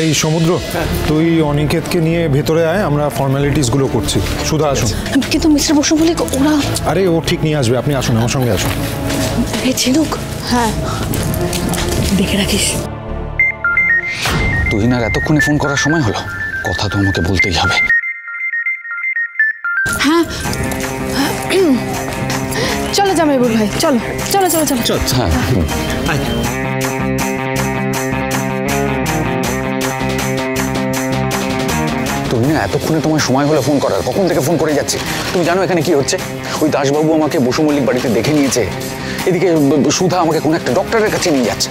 এই সমুদ্র, তুই অনিকেতকে নিয়ে ভেতরে আয়, আমরা ফর্মালিটিসগুলো করছি। সুধা আসুন। কিন্তু মিস্টার বসু বলে ওরা... আরে ও ঠিক নিয়ে আসবে, আপনি আসুন, আমার সঙ্গে আসুন। এই ঝিনুক, হ্যাঁ দেখে রাখিস। তুহিনার এতক্ষণে ফোন করার সময় হলো, কথা তো আমাকে বলতেই হবে। হ্যাঁ চলো জামাইবাবুর ভাই, চলো চলো চলো চলো চলো। হ্যাঁ তুহিনা, এতক্ষণে তোমার সময় হলো ফোন করার, কখন থেকে ফোন করে যাচ্ছে। তুমি জানো এখানে কি হচ্ছে? ওই দাসবাবু আমাকে বসু মল্লিক বাড়িতে দেখে নিয়েছে, এদিকে সুধা আমাকে কোনো একটা ডক্টরের কাছে নিয়ে যাচ্ছে।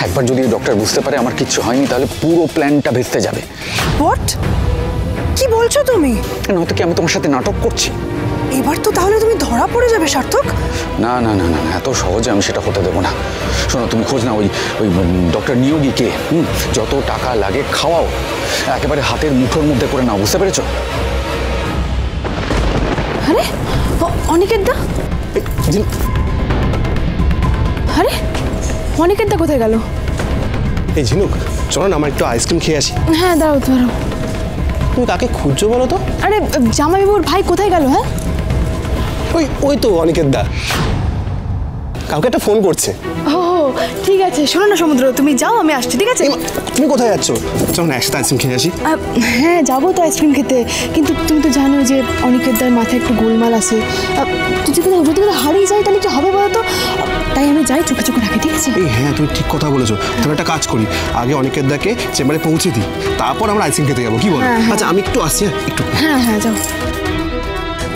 একবার যদি ডক্টর বুঝতে পারে আমার কিচ্ছু হয়নি, তাহলে পুরো প্ল্যানটা ভেস্তে যাবে। হোয়াট? কি বলছো তুমি? নয়তো কি আমি তোমার সাথে নাটক করছি? এবার তো তাহলে তুমি ধরা পড়ে যাবে সার্থক। না না না না, এত সহজে আমি সেটা হতে দেবো না। শোনো, তুমি খোঁজ না ওই ওই ডক্টর নিয়োগীকে, যত টাকা লাগে খাওয়াও, একেবারে হাতের মুঠোর মধ্যে করে নাও, বুঝতে পেরেছো? আরে অনিকেত দা, আরে অনিকেত দা কোথায় গেল? এই ঝিনুক, চলো না আমার একটু আইসক্রিম খেয়ে আসি। হ্যাঁ দাঁড়াও দাঁড়াও, তুমি কাকে খুঁজছো বলো তো? আরে জামাইবাবুর ভাই কোথায় গেল? হ্যাঁ ওই ওই তো অনিকেত দা কাউকে একটা ফোন করছে। ও ঠিক আছে, শোনো না সমুদ্র, তুমি যাও, আমি আসছি, ঠিক আছে? তুমি কোথায় যাচ্ছ? চলো না একসাথে আইসক্রিম খেয়ে আসি। হ্যাঁ যাবো তো আইসক্রিম খেতে, কিন্তু তুমি তো জানো যে অনিকেত দার মাথায় একটু গোলমাল আছে। যদি কোথাও হারিয়ে যায় তাহলে কি হবে বলো তো? তাই আমি যাই, চোখে চোখে রাখি, ঠিক আছে? এই হ্যাঁ, তুমি ঠিক কথা বলেছো। তাহলে একটা কাজ করি, আগে অনিকেত দাকে চেম্বারে পৌঁছে দিই, তারপর আমরা আইসক্রিম খেতে যাবো, কি বলো? আচ্ছা আমি একটু আসি, একটু। হ্যাঁ হ্যাঁ যাও।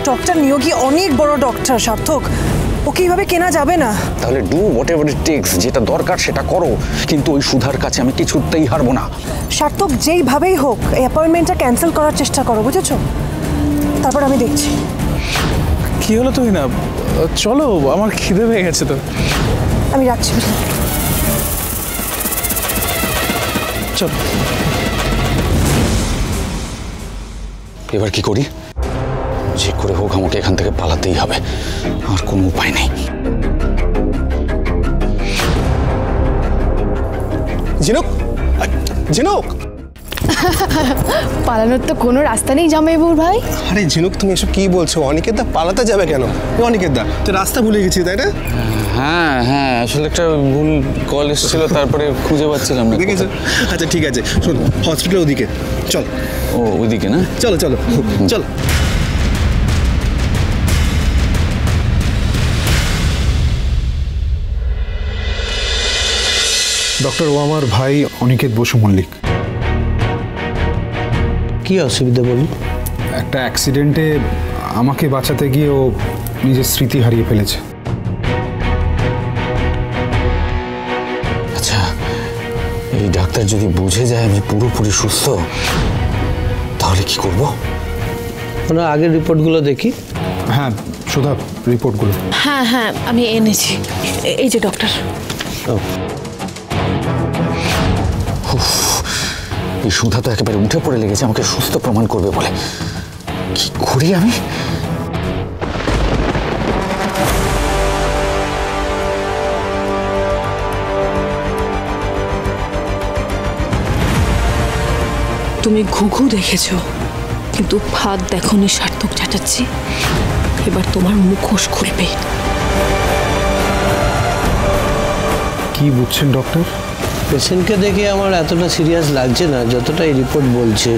ডক্টর নিয়োগী অনেক বড় ডক্টর সার্থক, ওকে এইভাবে কেনা যাবে না। তাহলে do what ever it tax, যেটা দরকার সেটা করো, কিন্তু ওই সুধার কাছে আমি কিছুতেই হারবো না। সার্থক যেইভাবেই হোক এই অ্যাপয়েন্টমেন্টটা ক্যান্সেল করার চেষ্টা করো, বুঝেছো? তারপর আমি দেখছি। কি হলো তুমি না, চলো, আমার খিদে পেয়ে গেছে তো। আমি রাখছি। চলো। এবার কি করি? যে করে হোক আমাকে এখান থেকে পালাতেই হবে, আর কোনো উপায় নেই। ঝিনুক, ঝিনুক, পালানোর তো কোনো রাস্তা নেই জামাইবাবুর ভাই। আরে ঝিনুক, তুমি এসব কি বলছো? অনিকেত দা পালাতে যাবে কেন? অনিকেত দা তো রাস্তা ভুলে গেছি, তাই না? হ্যাঁ হ্যাঁ, আসলে একটা ভুল কল এসেছিল, তারপরে খুঁজে পাচ্ছিলাম না। দেখেছো? আচ্ছা ঠিক আছে, শোন, হসপিটাল ওদিকে চল। ও ওইদিকে না? চলো চলো চলো। ডক্টর, ও আমার ভাই অনিকেত বসু মল্লিক। কি অসুবিধা বলুন? একটা অ্যাক্সিডেন্টে আমাকে বাঁচাতে গিয়ে ও নিজের স্মৃতি হারিয়ে ফেলেছে। আচ্ছা, এই ডাক্তার যদি বুঝে যায় আমি পুরোপুরি সুস্থ, তাহলে কি করব? আমরা আগের রিপোর্টগুলো দেখি। হ্যাঁ সুধা, রিপোর্টগুলো। হ্যাঁ হ্যাঁ আমি এনেছি, এই যে ডক্টর। এই সুধা তো একেবারে উঠে পড়ে লেগেছে আমাকে সুস্থ প্রমাণ করবে বলে। কি করি আমি? তুমি ঘুঘু দেখেছো, কিন্তু ফাঁদ দেখোনি সার্থক চ্যাটার্জি। এবার তোমার মুখোশ খুলবে। কি বুঝছেন ডক্টর? পেশেন্টকে দেখে আমার এতটা সিরিয়াস লাগছে না যতটা এই রিপোর্ট বলছে।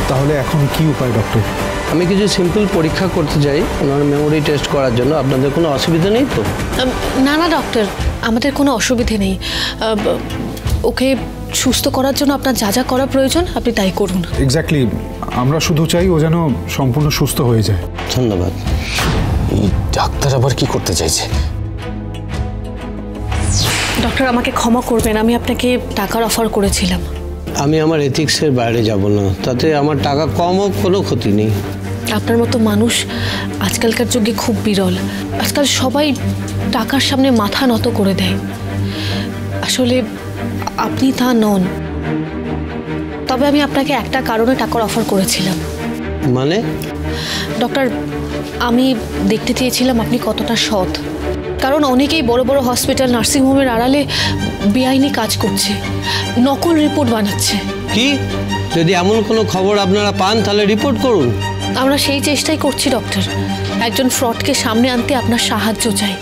তাহলে এখন কি উপায় ডক্টর? আমি কিছু সিম্পল পরীক্ষা করতে চাই ওনার মেমোরি টেস্ট করার জন্য। আপনাদের কোনো অসুবিধা নেই তো? না না ডক্টর, আমাদের কোনো অসুবিধে নেই। ওকে সুস্থ করার জন্য আপনার যা যা করা প্রয়োজন আপনি তাই করুন। এক্স্যাক্টলি, আমরা শুধু চাই ও যেন সম্পূর্ণ সুস্থ হয়ে যায়। ধন্যবাদ। এই ডাক্তার আবার কি করতে চাইছে? ডক্টর আমাকে ক্ষমা করবেন, আমি আপনাকে টাকার অফার করেছিলাম। আমি আমার এথিক্সের বাইরে যাব না, তাতে আমার টাকা কম হোক কোনো ক্ষতি নেই। আপনার মতো মানুষ আজকালকার যুগে খুব বিরল। আজকাল সবাই টাকার সামনে মাথা নত করে দেয়। আসলে আপনি তা নন। তবে আমি আপনাকে একটা কারণে টাকার অফার করেছিলাম। মানে? ডক্টর, আমি দেখতে চেয়েছিলাম আপনি কতটা সৎ। কারণ অনেকেই বড় বড় হসপিটাল নার্সিংহোমের আড়ালে বেআইনি কাজ করছে, নকল রিপোর্ট বানাচ্ছে। কি যদি এমন কোনো খবর আপনারা পান তাহলে রিপোর্ট করুন। আমরা সেই চেষ্টাই করছি ডক্টর। একজন ফ্রডকে সামনে আনতে আপনার সাহায্য চাই।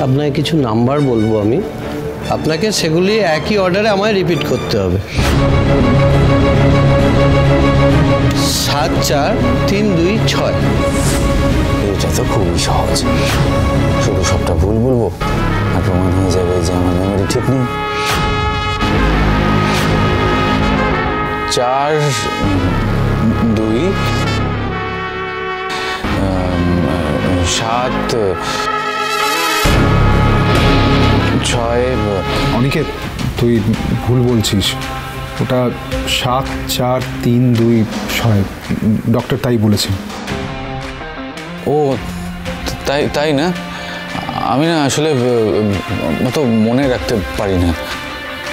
আপনাকে কিছু নাম্বার বলবো আমি, আপনাকে সেগুলি একই অর্ডারে আমায় রিপিট করতে হবে। 74326। এটা তো খুবই সহজ, শুধু সবটা ভুল বলবো আর প্রমাণ হয়ে যাবে যে আমার মেমোরি ঠিক নেই। 4 2 7 6। অনিকেত, তুই ভুল বলছিস। ওটা 74326, ডক্টর তাই বলেছেন। ও তাই তাই না? আমি না আসলে অত মনে রাখতে পারি না।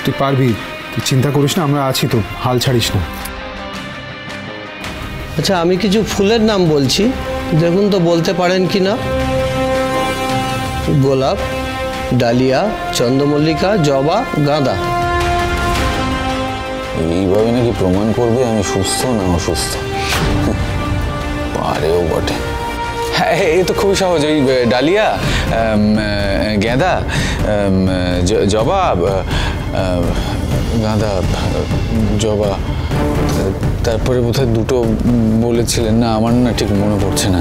তুই পারবি, তুই চিন্তা করিস না, আমরা আছি তো, হাল ছাড়িস না। আচ্ছা, আমি কিছু ফুলের নাম বলছি, দেখুন তো বলতে পারেন কি না। গোলাপ, ডালিয়া, চন্দ্রমল্লিকা, জবা, গাঁদা। এইভাবে নাকি প্রমাণ করবে আমি সুস্থ না অসুস্থ? পারেও বটে। হ্যাঁ, এই তো খুবই সহজ। ওই ডালিয়া, গেঁদা, জবা, গাঁদা, জবা, তারপরে বোধহয় দুটো বলেছিলেন না, আমার না ঠিক মনে পড়ছে না।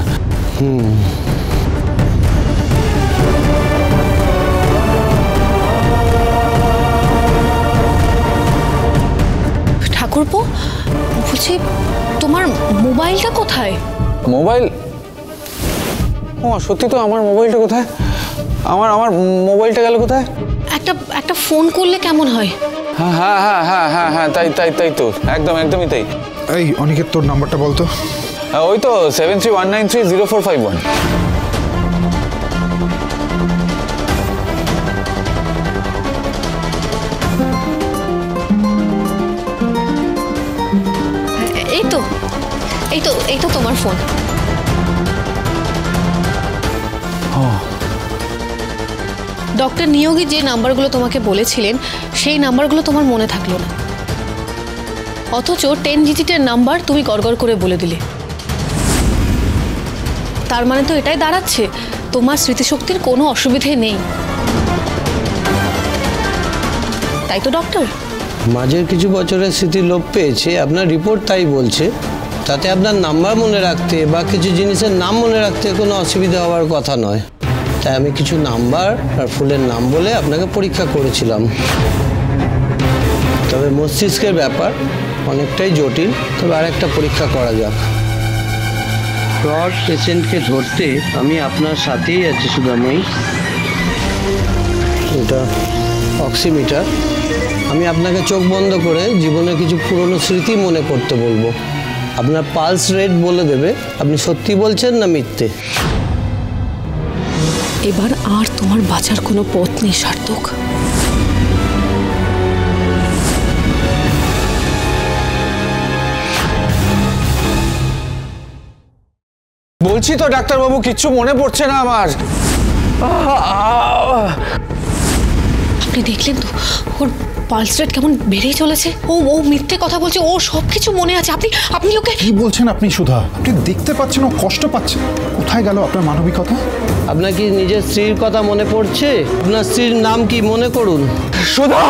ঠাকুরপো, বলছি তোমার মোবাইলটা কোথায়? মোবাইল? ও সত্যি তো, আমার মোবাইলটা কোথায়? আমার মোবাইলটা গেল কোথায়? একটা ফোন করলে কেমন হয়? হ্যাঁ হ্যাঁ হ্যাঁ হ্যাঁ হ্যাঁ হ্যাঁ, তাই তো, একদমই তাই। এই অনিকেত, তোর নাম্বারটা বলতো। ওই তো 7319304551। এই তো তোমার ফোন। ডক্টর নিয়োগী যে নাম্বারগুলো তোমাকে বলেছিলেন সেই নাম্বারগুলো তোমার মনে থাকলো না, অথচ 10 ডিজিটের নাম্বার তুমি গড়গড় করে বলে দিলে। তার মানে তো এটাই দাঁড়াচ্ছে তোমার স্মৃতিশক্তির কোনো অসুবিধে নেই, তাই তো ডক্টর? মাঝের কিছু বছরের স্মৃতি লোপ পেয়েছে, আপনার রিপোর্ট তাই বলছে। তাতে আপনার নাম্বার মনে রাখতে বা কিছু জিনিসের নাম মনে রাখতে কোনো অসুবিধা হওয়ার কথা নয়। তাই আমি কিছু নাম্বার আর ফুলের নাম বলে আপনাকে পরীক্ষা করেছিলাম। তবে মস্তিষ্কের ব্যাপার অনেকটাই জটিল, তবে আরেকটা পরীক্ষা করা যাক। ফ্রড পেশেন্টকে ধরতে আমি আপনার সাথেই আছি সুধাময়ী। এটা অক্সিমিটার। আমি আপনাকে চোখ বন্ধ করে জীবনে কিছু পুরনো স্মৃতি মনে করতে বলবো। আপনার পালস রেট বলে দেবে আপনি সত্যি বলছেন না মিথ্যে। এবার আর তোমার বাঁচার কোনো পথ নেই সার্থক। বলছি তো ডাক্তারবাবু, কিচ্ছু মনে পড়ছে না আমার। আপনি দেখলেন তো ওর পালস রেট কেমন বেড়েই চলেছে। ও মিথ্যে কথা বলছে, ও সব কিছু মনে আছে। আপনি ওকে কি বলছেন আপনি সুধা? আপনি দেখতে পাচ্ছেন ও কষ্ট পাচ্ছে। কোথায় গেল আপনার মানবিকতা? আপনার কি নিজের স্ত্রীর কথা মনে পড়ছে? আপনার স্ত্রীর নাম কি মনে করুন। সুধা!